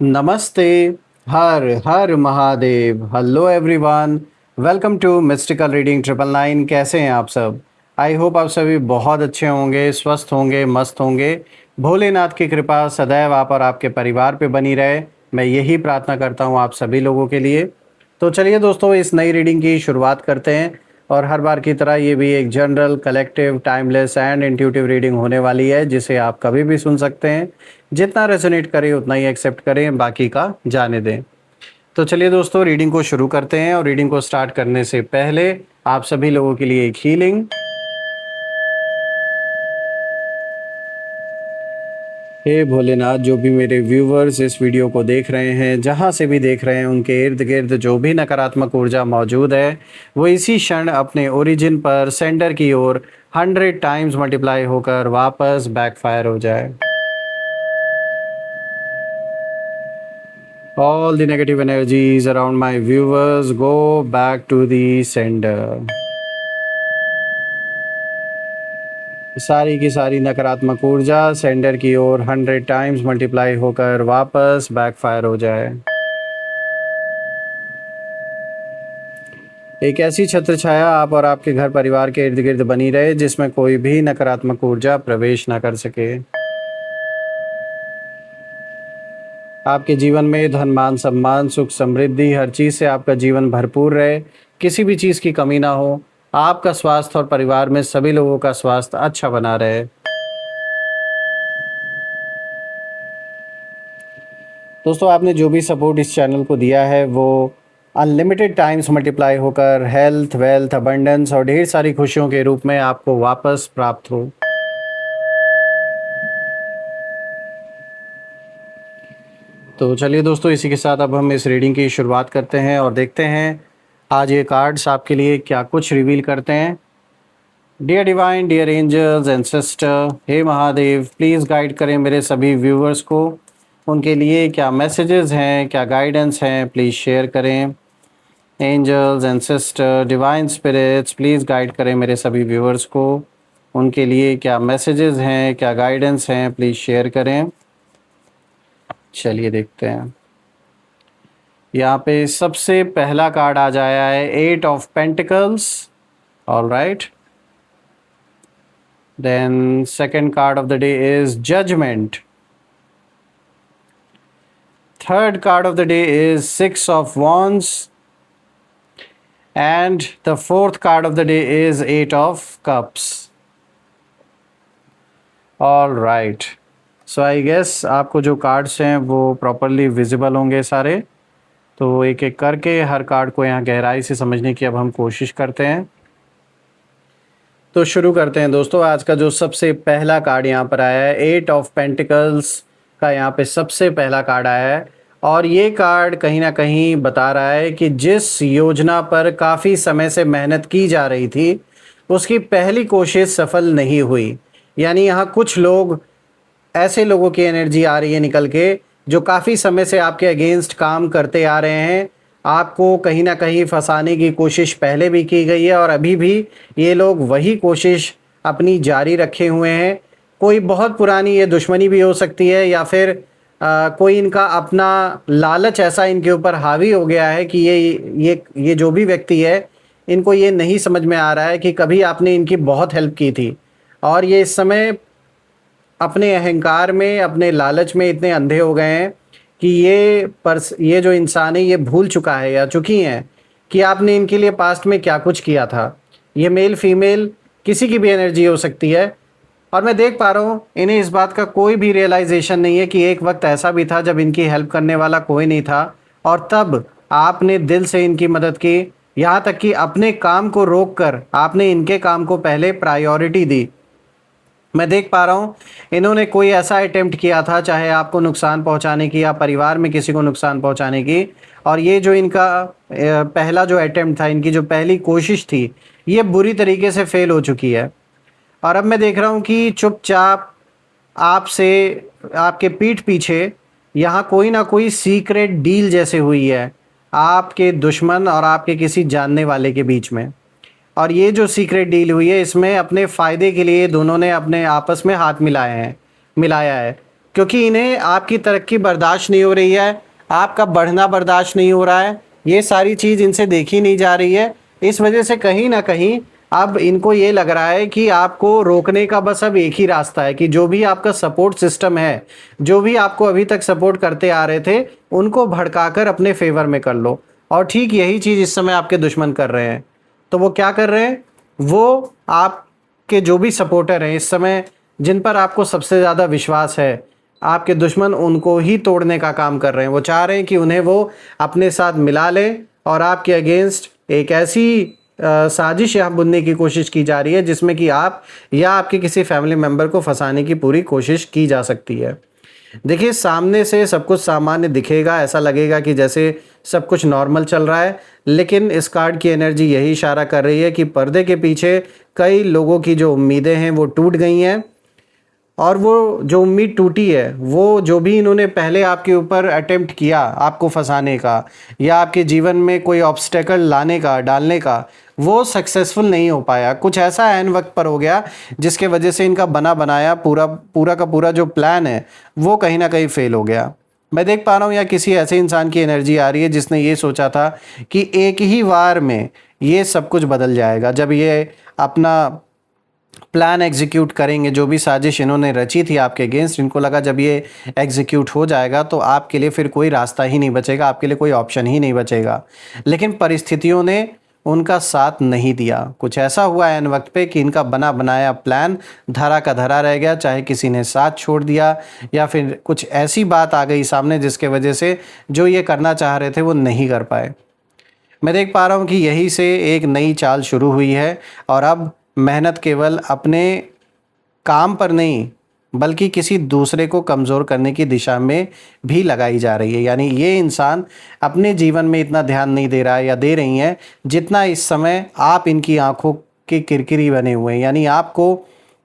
नमस्ते। हर हर Mahadev. Hello everyone. Welcome to mystical reading 999। कैसे हैं आप सब? आई होप आप सभी बहुत अच्छे होंगे, स्वस्थ होंगे, मस्त होंगे। भोलेनाथ की कृपा सदैव आप और आपके परिवार पे बनी रहे, मैं यही प्रार्थना करता हूँ आप सभी लोगों के लिए। तो चलिए दोस्तों, इस नई रीडिंग की शुरुआत करते हैं। और हर बार की तरह ये भी एक general, collective, timeless and intuitive reading होने वाली है, जिसे आप कभी भी सुन सकते हैं। जितना रेजोनेट करे उतना ही एक्सेप्ट करें, बाकी का जाने दें। तो चलिए दोस्तों, रीडिंग को शुरू करते हैं। और रीडिंग को स्टार्ट करने से पहले आप सभी लोगों के लिए एक हीलिंग। हे भोलेनाथ, जो भी मेरे व्यूवर्स इस वीडियो को देख रहे हैं, जहाँ से भी देख रहे हैं, उनके इर्द गिर्द जो भी नकारात्मक ऊर्जा मौजूद है, वो इसी क्षण अपने ओरिजिन पर सेंडर की ओर 100 टाइम्स मल्टीप्लाई होकर वापस बैकफायर हो जाए। All the negative energies around my viewers go back to the sender. सारी की सारी नकारात्मक ऊर्जा सेंडर की ओर 100 टाइम्स मल्टीप्लाई होकर वापस बैकफायर हो जाए। एक ऐसी छत्र छाया आप और आपके घर परिवार के इर्द गिर्द बनी रहे, जिसमें कोई भी नकारात्मक ऊर्जा प्रवेश ना कर सके। आपके जीवन में धन, मान, सम्मान, सुख, समृद्धि, हर चीज़ से आपका जीवन भरपूर रहे, किसी भी चीज़ की कमी ना हो। आपका स्वास्थ्य और परिवार में सभी लोगों का स्वास्थ्य अच्छा बना रहे। दोस्तों, आपने जो भी सपोर्ट इस चैनल को दिया है, वो अनलिमिटेड टाइम्स मल्टीप्लाई होकर हेल्थ, वेल्थ, अबंडेंस और ढेर सारी खुशियों के रूप में आपको वापस प्राप्त हो। तो चलिए दोस्तों, इसी के साथ अब हम इस रीडिंग की शुरुआत करते हैं और देखते हैं आज ये कार्ड्स आपके लिए क्या कुछ रिवील करते हैं। Dear divine, dear angels and sister, हे महादेव, प्लीज़ गाइड करें मेरे सभी व्यूवर्स को। उनके लिए क्या मैसेजेस हैं, क्या गाइडेंस हैं, प्लीज़ शेयर करें। Angels and sister, divine spirits, please guide करें मेरे सभी व्यूवर्स को। उनके लिए क्या मैसेजेस हैं, क्या गाइडेंस हैं, प्लीज़ शेयर करें। चलिए देखते हैं। यहाँ पे सबसे पहला कार्ड आ जाया है 8 of pentacles. All right. Then second card of the day is judgement. Third card of the day is 6 of wands. And the fourth card of the day is 8 of cups. All right. So I guess आपको जो cards हैं वो properly visible होंगे सारे। तो एक एक करके हर कार्ड को यहाँ गहराई से समझने की अब हम कोशिश करते हैं। तो शुरू करते हैं दोस्तों। आज का जो सबसे पहला कार्ड यहाँ पर आया है, 8 ऑफ पेंटिकल्स का यहाँ पे सबसे पहला कार्ड आया है। और ये कार्ड कहीं ना कहीं बता रहा है कि जिस योजना पर काफ़ी समय से मेहनत की जा रही थी, उसकी पहली कोशिश सफल नहीं हुई। यानी यहाँ कुछ लोग, ऐसे लोगों की एनर्जी आ रही है निकल के, जो काफ़ी समय से आपके अगेंस्ट काम करते आ रहे हैं। आपको कहीं ना कहीं फंसाने की कोशिश पहले भी की गई है और अभी भी ये लोग वही कोशिश अपनी जारी रखे हुए हैं। कोई बहुत पुरानी ये दुश्मनी भी हो सकती है, या फिर कोई इनका अपना लालच ऐसा इनके ऊपर हावी हो गया है कि ये जो भी व्यक्ति है, इनको ये नहीं समझ में आ रहा है कि कभी आपने इनकी बहुत हेल्प की थी। और ये इस समय अपने अहंकार में, अपने लालच में इतने अंधे हो गए हैं कि ये जो इंसान है, ये भूल चुका है या चुकी हैं कि आपने इनके लिए पास्ट में क्या कुछ किया था। ये मेल फीमेल किसी की भी एनर्जी हो सकती है। और मैं देख पा रहा हूँ इन्हें इस बात का कोई भी रियलाइजेशन नहीं है कि एक वक्त ऐसा भी था जब इनकी हेल्प करने वाला कोई नहीं था, और तब आपने दिल से इनकी मदद की। यहाँ तक कि अपने काम को रोक कर आपने इनके काम को पहले प्रायोरिटी दी। मैं देख पा रहा हूँ इन्होंने कोई ऐसा अटेम्प्ट किया था, चाहे आपको नुकसान पहुँचाने की या परिवार में किसी को नुकसान पहुँचाने की। और ये जो इनका पहला जो अटेम्प्ट था, इनकी जो पहली कोशिश थी, ये बुरी तरीके से फेल हो चुकी है। और अब मैं देख रहा हूँ कि चुपचाप आपसे, आपके पीठ पीछे यहाँ कोई ना कोई सीक्रेट डील जैसे हुई है आपके दुश्मन और आपके किसी जानने वाले के बीच में। और ये जो सीक्रेट डील हुई है, इसमें अपने फ़ायदे के लिए दोनों ने अपने आपस में हाथ मिलाया है। क्योंकि इन्हें आपकी तरक्की बर्दाश्त नहीं हो रही है, आपका बढ़ना बर्दाश्त नहीं हो रहा है, ये सारी चीज़ इनसे देखी नहीं जा रही है। इस वजह से कहीं ना कहीं अब इनको ये लग रहा है कि आपको रोकने का बस अब एक ही रास्ता है कि जो भी आपका सपोर्ट सिस्टम है, जो भी आपको अभी तक सपोर्ट करते आ रहे थे, उनको भड़काकर अपने फेवर में कर लो। और ठीक यही चीज़ इस समय आपके दुश्मन कर रहे हैं। तो वो क्या कर रहे हैं? वो आपके जो भी सपोर्टर हैं इस समय, जिन पर आपको सबसे ज़्यादा विश्वास है, आपके दुश्मन उनको ही तोड़ने का काम कर रहे हैं। वो चाह रहे हैं कि उन्हें वो अपने साथ मिला लें और आपके अगेंस्ट एक ऐसी साजिश यहाँ बुनने की कोशिश की जा रही है जिसमें कि आप या आपके किसी फैमिली मेम्बर को फंसाने की पूरी कोशिश की जा सकती है। देखिए, सामने से सब कुछ सामान्य दिखेगा, ऐसा लगेगा कि जैसे सब कुछ नॉर्मल चल रहा है, लेकिन इस कार्ड की एनर्जी यही इशारा कर रही है कि पर्दे के पीछे कई लोगों की जो उम्मीदें हैं वो टूट गई हैं। और वो जो उम्मीद टूटी है, वो जो भी इन्होंने पहले आपके ऊपर अटेम्प्ट किया आपको फंसाने का या आपके जीवन में कोई ऑब्स्टेकल लाने का, डालने का, वो सक्सेसफुल नहीं हो पाया। कुछ ऐसा ऐन वक्त पर हो गया जिसके वजह से इनका बना बनाया पूरा का पूरा जो प्लान है वो कहीं ना कहीं फेल हो गया। मैं देख पा रहा हूँ या किसी ऐसे इंसान की एनर्जी आ रही है जिसने ये सोचा था कि एक ही वार में ये सब कुछ बदल जाएगा। जब ये अपना प्लान एग्जीक्यूट करेंगे, जो भी साजिश इन्होंने रची थी आपके अगेंस्ट, इनको लगा जब ये एग्जीक्यूट हो जाएगा तो आपके लिए फिर कोई रास्ता ही नहीं बचेगा, आपके लिए कोई ऑप्शन ही नहीं बचेगा। लेकिन परिस्थितियों ने उनका साथ नहीं दिया। कुछ ऐसा हुआ एन वक्त पे कि इनका बना बनाया प्लान धरा का धरा रह गया, चाहे किसी ने साथ छोड़ दिया या फिर कुछ ऐसी बात आ गई सामने जिसके वजह से जो ये करना चाह रहे थे वो नहीं कर पाए। मैं देख पा रहा हूँ कि यहीं से एक नई चाल शुरू हुई है और अब मेहनत केवल अपने काम पर नहीं बल्कि किसी दूसरे को कमज़ोर करने की दिशा में भी लगाई जा रही है। यानी ये इंसान अपने जीवन में इतना ध्यान नहीं दे रहा है या दे रही हैं जितना इस समय आप इनकी आंखों के किरकिरी बने हुए हैं। यानी आपको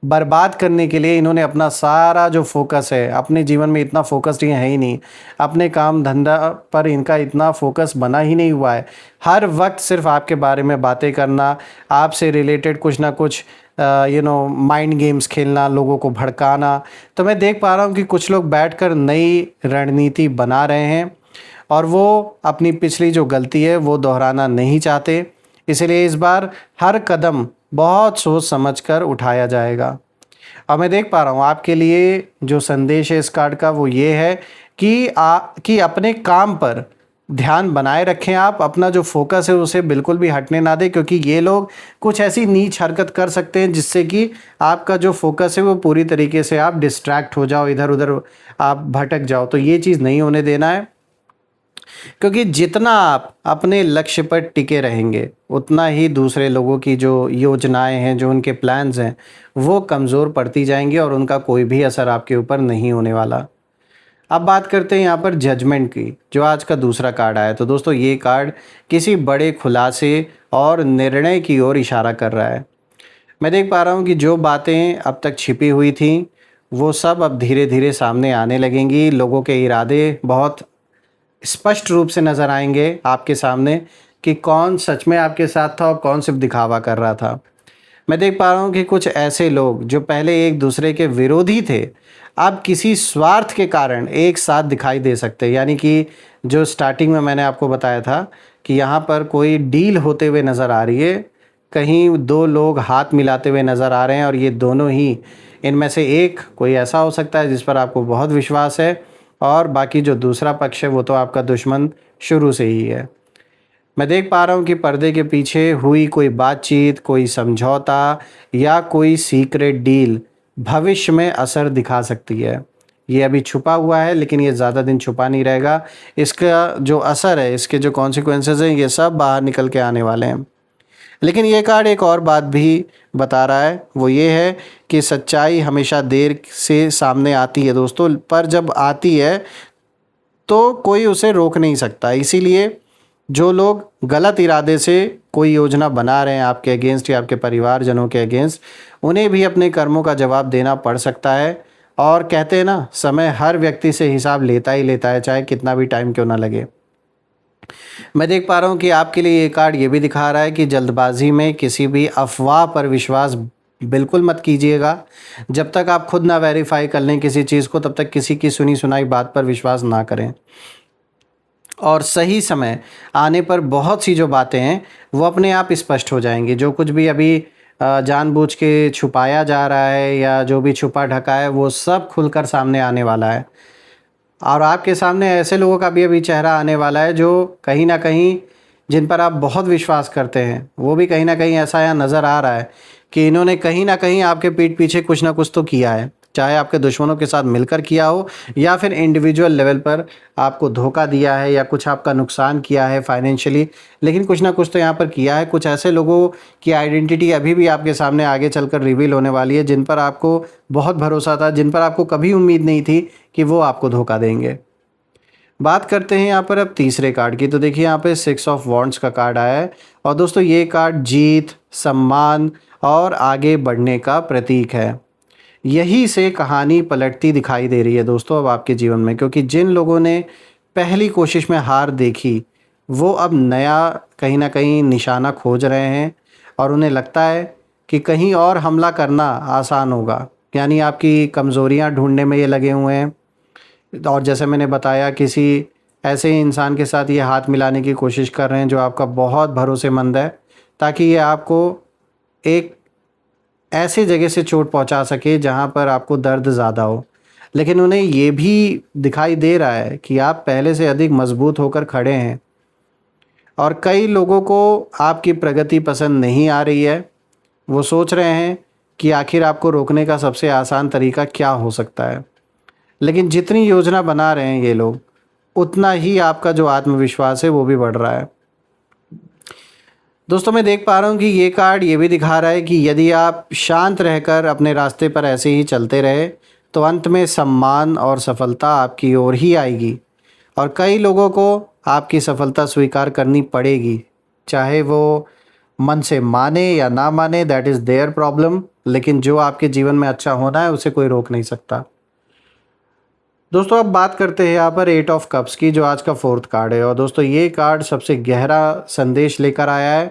बर्बाद करने के लिए इन्होंने अपना सारा जो फोकस है, अपने जीवन में इतना फोकस्ड ये है ही नहीं, अपने काम धंधा पर इनका इतना फोकस बना ही नहीं हुआ है। हर वक्त सिर्फ आपके बारे में बातें करना, आपसे रिलेटेड कुछ ना कुछ माइंड गेम्स खेलना, लोगों को भड़काना। तो मैं देख पा रहा हूँ कि कुछ लोग बैठकर नई रणनीति बना रहे हैं और वो अपनी पिछली जो गलती है वो दोहराना नहीं चाहते। इसलिए इस बार हर कदम बहुत सोच समझ कर उठाया जाएगा। और मैं देख पा रहा हूँ आपके लिए जो संदेश है इस कार्ड का वो ये है कि अपने काम पर ध्यान बनाए रखें। आप अपना जो फोकस है उसे बिल्कुल भी हटने ना दें, क्योंकि ये लोग कुछ ऐसी नीच हरकत कर सकते हैं जिससे कि आपका जो फोकस है वो पूरी तरीके से आप डिस्ट्रैक्ट हो जाओ, इधर उधर आप भटक जाओ। तो ये चीज़ नहीं होने देना है, क्योंकि जितना आप अपने लक्ष्य पर टिके रहेंगे उतना ही दूसरे लोगों की जो योजनाएं हैं, जो उनके प्लान्स हैं, वो कमज़ोर पड़ती जाएंगी और उनका कोई भी असर आपके ऊपर नहीं होने वाला। अब बात करते हैं यहाँ पर जजमेंट की, जो आज का दूसरा कार्ड आया। तो दोस्तों, ये कार्ड किसी बड़े खुलासे और निर्णय की ओर इशारा कर रहा है। मैं देख पा रहा हूँ कि जो बातें अब तक छिपी हुई थी वो सब अब धीरे धीरे सामने आने लगेंगी। लोगों के इरादे बहुत स्पष्ट रूप से नज़र आएंगे आपके सामने कि कौन सच में आपके साथ था और कौन सिर्फ दिखावा कर रहा था। मैं देख पा रहा हूँ कि कुछ ऐसे लोग जो पहले एक दूसरे के विरोधी थे, अब किसी स्वार्थ के कारण एक साथ दिखाई दे सकते हैं। यानी कि जो स्टार्टिंग में मैंने आपको बताया था कि यहाँ पर कोई डील होते हुए नज़र आ रही है, कहीं दो लोग हाथ मिलाते हुए नज़र आ रहे हैं और ये दोनों ही, इनमें से एक कोई ऐसा हो सकता है जिस पर आपको बहुत विश्वास है और बाकी जो दूसरा पक्ष है वो तो आपका दुश्मन शुरू से ही है। मैं देख पा रहा हूँ कि पर्दे के पीछे हुई कोई बातचीत, कोई समझौता या कोई सीक्रेट डील भविष्य में असर दिखा सकती है। ये अभी छुपा हुआ है लेकिन ये ज़्यादा दिन छुपा नहीं रहेगा। इसका जो असर है, इसके जो कॉन्सिक्वेंसेस हैं, ये सब बाहर निकल के आने वाले हैं। लेकिन ये कार्ड एक और बात भी बता रहा है, वो ये है कि सच्चाई हमेशा देर से सामने आती है दोस्तों, पर जब आती है तो कोई उसे रोक नहीं सकता। इसीलिए जो लोग गलत इरादे से कोई योजना बना रहे हैं आपके अगेंस्ट या आपके परिवारजनों के अगेंस्ट, उन्हें भी अपने कर्मों का जवाब देना पड़ सकता है। और कहते हैं ना, समय हर व्यक्ति से हिसाब लेता ही लेता है, चाहे कितना भी टाइम क्यों ना लगे। मैं देख पा रहा हूँ कि आपके लिए ये कार्ड ये भी दिखा रहा है कि जल्दबाजी में किसी भी अफवाह पर विश्वास बिल्कुल मत कीजिएगा। जब तक आप खुद ना वेरीफाई कर लें किसी चीज़ को, तब तक किसी की सुनी सुनाई बात पर विश्वास ना करें। और सही समय आने पर बहुत सी जो बातें हैं वो अपने आप स्पष्ट हो जाएंगी। जो कुछ भी अभी जानबूझ के छुपाया जा रहा है या जो भी छुपा ढका है, वो सब खुलकर सामने आने वाला है। और आपके सामने ऐसे लोगों का भी अभी चेहरा आने वाला है जो कहीं ना कहीं, जिन पर आप बहुत विश्वास करते हैं, वो भी कहीं ना कहीं ऐसा यहाँ नज़र आ रहा है कि इन्होंने कहीं ना कहीं आपके पीठ पीछे कुछ ना कुछ तो किया है। चाहे आपके दुश्मनों के साथ मिलकर किया हो या फिर इंडिविजुअल लेवल पर आपको धोखा दिया है या कुछ आपका नुकसान किया है फाइनेंशियली, लेकिन कुछ ना कुछ तो यहाँ पर किया है। कुछ ऐसे लोगों की आइडेंटिटी अभी भी आपके सामने आगे चलकर रिवील होने वाली है, जिन पर आपको बहुत भरोसा था, जिन पर आपको कभी उम्मीद नहीं थी कि वो आपको धोखा देंगे। बात करते हैं यहाँ पर अब तीसरे कार्ड की। तो देखिए यहाँ पे 6 ऑफ वॉन्ड्स का कार्ड आया है और दोस्तों ये कार्ड जीत, सम्मान और आगे बढ़ने का प्रतीक है। यही से कहानी पलटती दिखाई दे रही है दोस्तों अब आपके जीवन में, क्योंकि जिन लोगों ने पहली कोशिश में हार देखी, वो अब नया कहीं ना कहीं निशाना खोज रहे हैं और उन्हें लगता है कि कहीं और हमला करना आसान होगा। यानी आपकी कमज़ोरियाँ ढूंढने में ये लगे हुए हैं। और जैसे मैंने बताया, किसी ऐसे इंसान के साथ ये हाथ मिलाने की कोशिश कर रहे हैं जो आपका बहुत भरोसेमंद है, ताकि ये आपको एक ऐसी जगह से चोट पहुंचा सके जहां पर आपको दर्द ज़्यादा हो। लेकिन उन्हें ये भी दिखाई दे रहा है कि आप पहले से अधिक मजबूत होकर खड़े हैं। और कई लोगों को आपकी प्रगति पसंद नहीं आ रही है। वो सोच रहे हैं कि आखिर आपको रोकने का सबसे आसान तरीका क्या हो सकता है। लेकिन जितनी योजना बना रहे हैं ये लोग, उतना ही आपका जो आत्मविश्वास है वो भी बढ़ रहा है। दोस्तों मैं देख पा रहा हूँ कि ये कार्ड ये भी दिखा रहा है कि यदि आप शांत रहकर अपने रास्ते पर ऐसे ही चलते रहे, तो अंत में सम्मान और सफलता आपकी ओर ही आएगी। और कई लोगों को आपकी सफलता स्वीकार करनी पड़ेगी, चाहे वो मन से माने या ना माने, दैट इज़ देयर प्रॉब्लम। लेकिन जो आपके जीवन में अच्छा होना है उसे कोई रोक नहीं सकता। दोस्तों अब बात करते हैं यहाँ पर 8 ऑफ कप्स की, जो आज का फोर्थ कार्ड है। और दोस्तों ये कार्ड सबसे गहरा संदेश लेकर आया है,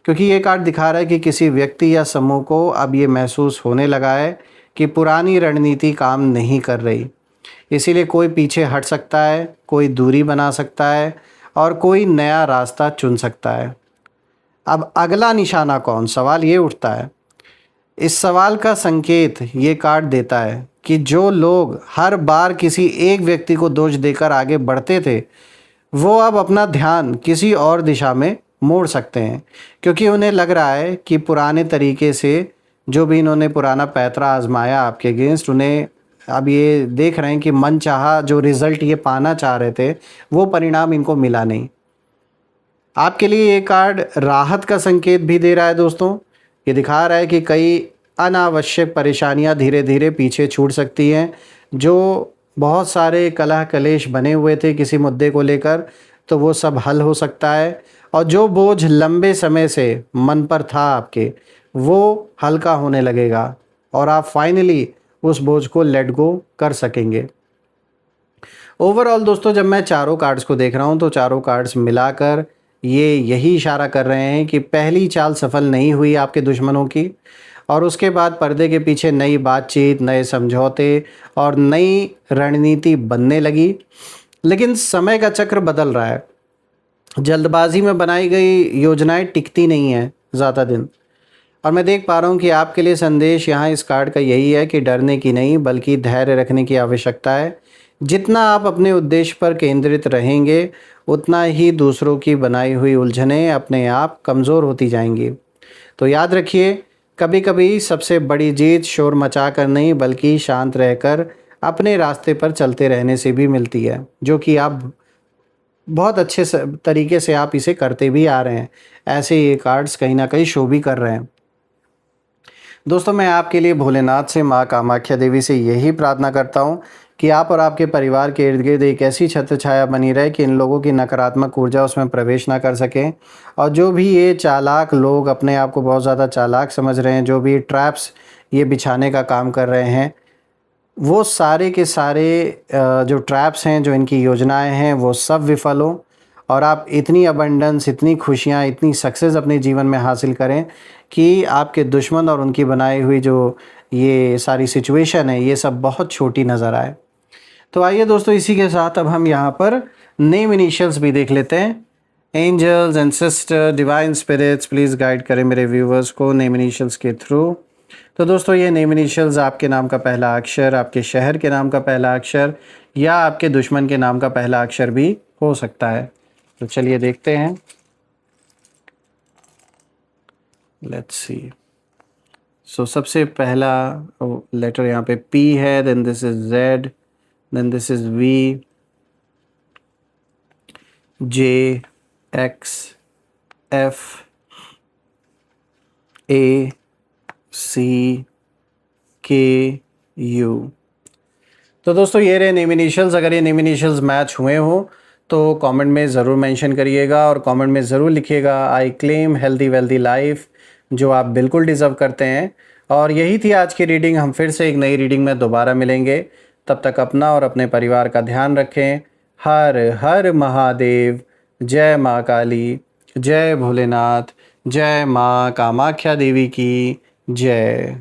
क्योंकि ये कार्ड दिखा रहा है कि किसी व्यक्ति या समूह को अब ये महसूस होने लगा है कि पुरानी रणनीति काम नहीं कर रही। इसीलिए कोई पीछे हट सकता है, कोई दूरी बना सकता है और कोई नया रास्ता चुन सकता है। अब अगला निशाना कौन, सवाल ये उठता है। इस सवाल का संकेत ये कार्ड देता है कि जो लोग हर बार किसी एक व्यक्ति को दोष देकर आगे बढ़ते थे, वो अब अपना ध्यान किसी और दिशा में मोड़ सकते हैं। क्योंकि उन्हें लग रहा है कि पुराने तरीके से जो भी इन्होंने पुराना पैंतरा आजमाया आपके अगेंस्ट, उन्हें अब ये देख रहे हैं कि मनचाहा जो रिज़ल्ट ये पाना चाह रहे थे, वो परिणाम इनको मिला नहीं। आपके लिए ये कार्ड राहत का संकेत भी दे रहा है दोस्तों। ये दिखा रहा है कि कई अनावश्यक परेशानियां धीरे धीरे पीछे छूट सकती हैं। जो बहुत सारे कलह कलेश बने हुए थे किसी मुद्दे को लेकर, तो वो सब हल हो सकता है। और जो बोझ लंबे समय से मन पर था आपके, वो हल्का होने लगेगा और आप फाइनली उस बोझ को लेट गो कर सकेंगे। ओवरऑल दोस्तों जब मैं चारों कार्ड्स को देख रहा हूँ, तो चारों कार्ड्स मिलाकर ये यही इशारा कर रहे हैं कि पहली चाल सफल नहीं हुई आपके दुश्मनों की, और उसके बाद पर्दे के पीछे नई बातचीत, नए समझौते और नई रणनीति बनने लगी। लेकिन समय का चक्र बदल रहा है। जल्दबाजी में बनाई गई योजनाएं टिकती नहीं हैं ज़्यादा दिन। और मैं देख पा रहा हूँ कि आपके लिए संदेश यहाँ इस कार्ड का यही है कि डरने की नहीं, बल्कि धैर्य रखने की आवश्यकता है। जितना आप अपने उद्देश्य पर केंद्रित रहेंगे, उतना ही दूसरों की बनाई हुई उलझनें अपने आप कमज़ोर होती जाएंगी। तो याद रखिए, कभी कभी सबसे बड़ी जीत शोर मचा कर नहीं, बल्कि शांत रहकर अपने रास्ते पर चलते रहने से भी मिलती है, जो कि आप बहुत अच्छे तरीके से आप इसे करते भी आ रहे हैं। ऐसे ये कार्ड्स कहीं ना कहीं शो भी कर रहे हैं। दोस्तों मैं आपके लिए भोलेनाथ से, माँ कामाख्या देवी से यही प्रार्थना करता हूँ कि आप और आपके परिवार के इर्द गिर्द एक ऐसी छत्र छाया बनी रहे कि इन लोगों की नकारात्मक ऊर्जा उसमें प्रवेश ना कर सकें। और जो भी ये चालाक लोग अपने आप को बहुत ज़्यादा चालाक समझ रहे हैं, जो भी ट्रैप्स ये बिछाने का काम कर रहे हैं, वो सारे के सारे जो ट्रैप्स हैं, जो इनकी योजनाएं हैं, वो सब विफल हों और आप इतनी अबंडेंस, इतनी खुशियाँ, इतनी सक्सेस अपने जीवन में हासिल करें कि आपके दुश्मन और उनकी बनाई हुई जो ये सारी सिचुएशन है, ये सब बहुत छोटी नज़र आए। तो आइए दोस्तों, इसी के साथ अब हम यहाँ पर नेम इनिशियल्स भी देख लेते हैं। Angels and sister, divine spirits, please guide करें मेरे व्यूवर्स को नेम इनिशियल्स के थ्रू। तो दोस्तों, ये नेम इनिशियल्स आपके नाम का पहला अक्षर, आपके शहर के नाम का पहला अक्षर या आपके दुश्मन के नाम का पहला अक्षर भी हो सकता है। तो चलिए देखते हैं। Let's see. सो सबसे पहला लेटर यहाँ पे P है, then this is Z, then this is V, J, X, F, A, C, K, U। तो दोस्तों, ये रहे नेम इनिशियल्स। अगर ये नेम इनिशियल्स मैच हुए हो तो कमेंट में ज़रूर मेंशन करिएगा और कमेंट में ज़रूर लिखिएगा I claim healthy wealthy life, जो आप बिल्कुल डिज़र्व करते हैं। और यही थी आज की रीडिंग। हम फिर से एक नई रीडिंग में दोबारा मिलेंगे। तब तक अपना और अपने परिवार का ध्यान रखें। हर हर महादेव। जय माँ काली, जय भोलेनाथ, जय माँ कामाख्या देवी की जय।